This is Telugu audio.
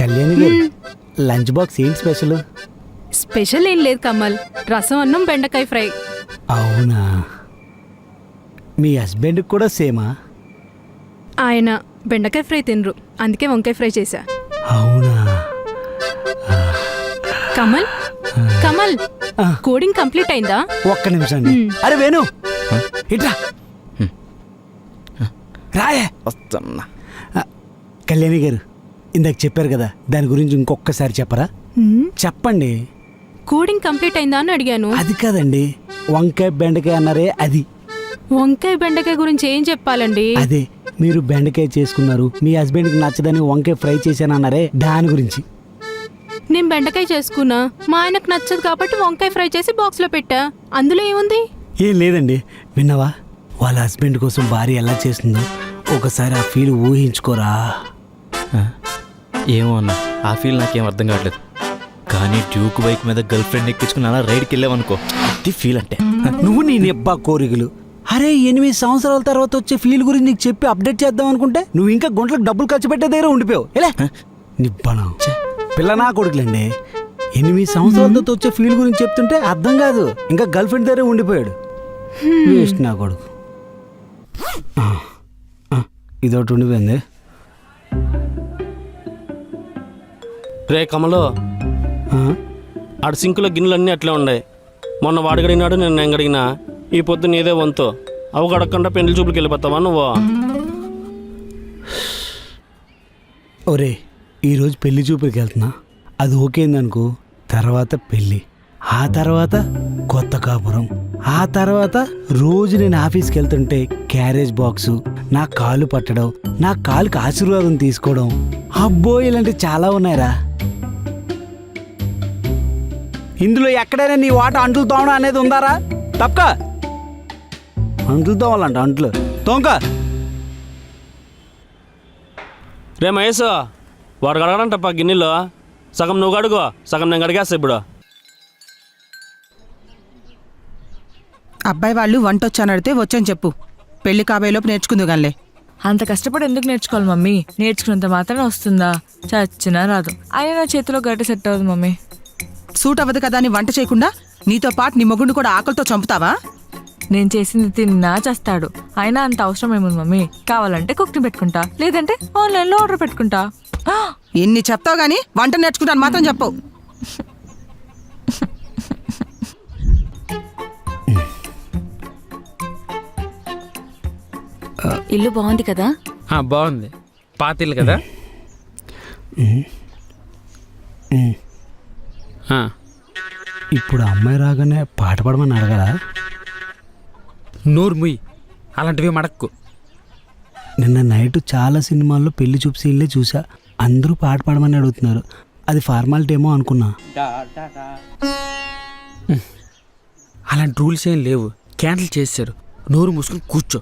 కళ్యాణి గారు లంచ్ బాక్స్ ఏంటి స్పెషల్? స్పెషల్ ఏం లేదు కమల్, రసం అన్నం బెండకాయ ఫ్రై. అవునా, మీ హస్బెండ్కి కూడా సేమా? ఆయన బెండకాయ ఫ్రై తినరు, అందుకే వంకాయ ఫ్రై చేశా. అవునా. కమల్ కమల్ కోడింగ్ కంప్లీట్ అయిందా? ఒక్క నిమిషం అండి. అరే వేణు ఇట్రా రాయే. వస్తున్నా. కళ్యాణి గారు ఇందాక చెప్పారు కదా, దాని గురించి ఇంకొకసారి చెప్పరా? చెప్పండి. కోడింగ్ కంప్లీట్ అయిందా అని అడిగాను. అది కాదండి, వంకాయ బెండకాయ అన్నారే అది. వంకాయ బెండకాయ గురించి ఏం చెప్పాలండి? అదే మీరు బెండకాయ చేసుకున్నారు, మీ హస్బెండ్కి నచ్చదని వంకాయ ఫ్రై చేశానన్నారే దాని గురించి. నేను బెండకాయ చేసుకున్నా, మా ఆయనకు నచ్చదు కాబట్టి వంకాయ ఫ్రై చేసి బాక్స్లో పెట్టా. అందులో ఏముంది? ఏం లేదండి. విన్నావా, వాళ్ళ హస్బెండ్ కోసం భార్య ఎలా చేస్తుందో ఒకసారి ఆ ఫీల్ ఊహించుకోరా. ఏమో అన్న, ఆ ఫీల్ నాకేం అర్థం కావట్లేదు. కానీ డ్యూక్ బైక్ మీద గర్ల్ ఫ్రెండ్ ఎక్కించుకుని అలా రైడ్కి వెళ్ళామనుకో, అది ఫీల్ అంటే. నువ్వు నీ నిబ్బా కోరికలు. అరే 8 సంవత్సరాల తర్వాత వచ్చే ఫీల్ గురించి నీకు చెప్పి అప్డేట్ చేద్దాం అనుకుంటే నువ్వు ఇంకా గుంటలకు డబ్బులు ఖర్చు పెట్టే దగ్గర ఉండిపోయావు. ఎలా నిబ్బనా పిల్ల నా కొడుకులండి. 8 సంవత్సరాలతో వచ్చే ఫీల్ గురించి చెప్తుంటే అర్థం కాదు, ఇంకా గర్ల్ ఫ్రెండ్ దగ్గరే ఉండిపోయాడు. వేస్ట్ నా కొడుకు. ఇదొకటి ఉండిపోయింది. రే కమలో, ఆడ సింకులో గిన్నెలన్నీ అట్లే ఉన్నాయి. మొన్న వాడు గడిగినాడు, నేను గడిగినా. ఈ పొద్దు నీదే వంతు. అవి గడకుండా పెళ్లి చూపులకి వెళ్ళిపోతావా నువ్వు? ఒరే ఈరోజు పెళ్లి చూపులకి వెళ్తున్నా, అది ఓకేందనుకో, తర్వాత పెళ్ళి, ఆ తర్వాత కొత్త కాపురం, ఆ తర్వాత రోజు నేను ఆఫీస్కి వెళ్తుంటే క్యారేజ్ బాక్సు, నా కాలు పట్టడం, నా కాలుకి ఆశీర్వాదం తీసుకోవడం. అబ్బో ఇలాంటివి చాలా ఉన్నాయిరా. ఇందులో ఎక్కడైనా నీ వాట అంట్లు తోమడం అనేది ఉందారా? తప్పక అంట్లు తోమాలంట, అంట్లు తోంక. రే మహేష్, వాడు గడగడంటప్ప గిన్నెలో. సగం నువ్వు గడుగో, సగం నేను గడిగేస్తా ఇప్పుడు. అబ్బాయి వాళ్ళు వంట వచ్చాను అడితే వచ్చని చెప్పు, పెళ్లి కాబోయేలోపు నేర్చుకుందు గానిలే. అంత కష్టపడి ఎందుకు నేర్చుకోవాలి మమ్మీ? నేర్చుకున్నంత మాత్రమే వస్తుందా? చచ్చినా రాదు. అయినా నా చేతిలో గడ్డ సెట్ అవ్వదు మమ్మీ. సూట్ అవ్వదు కదా అని వంట చేయకుండా నీతో పాటు నీ మొగుడిని కూడా ఆకలితో చంపుతావా? నేను చేసింది తిన్నా చేస్తాడు. అయినా అంత అవసరం ఏముంది మమ్మీ? కావాలంటే కుక్ని పెట్టుకుంటా, లేదంటే ఆన్లైన్లో ఆర్డర్ పెట్టుకుంటా. ఎన్ని చెప్తావు గానీ వంట నేర్చుకుంటాను మాత్రం చెప్పవు. ఇల్లు బాగుంది కదా? బాగుంది, పాతిల్లు కదా. ఇప్పుడు అమ్మాయి రాగానే పాట పాడమని అడగరా? నోరు ముయ్, అలాంటివి మడక్కు. నిన్న నైట్ చాలా సినిమాల్లో పెళ్లి చూపు సీన్లే చూసా, అందరూ పాట పాడమని అడుగుతున్నారు. అది ఫార్మాలిటీ ఏమో అనుకున్నా. అలాంటి రూల్స్ ఏం లేవు, క్యాన్సిల్ చేశారు. నోరు మూసుకొని కూర్చో.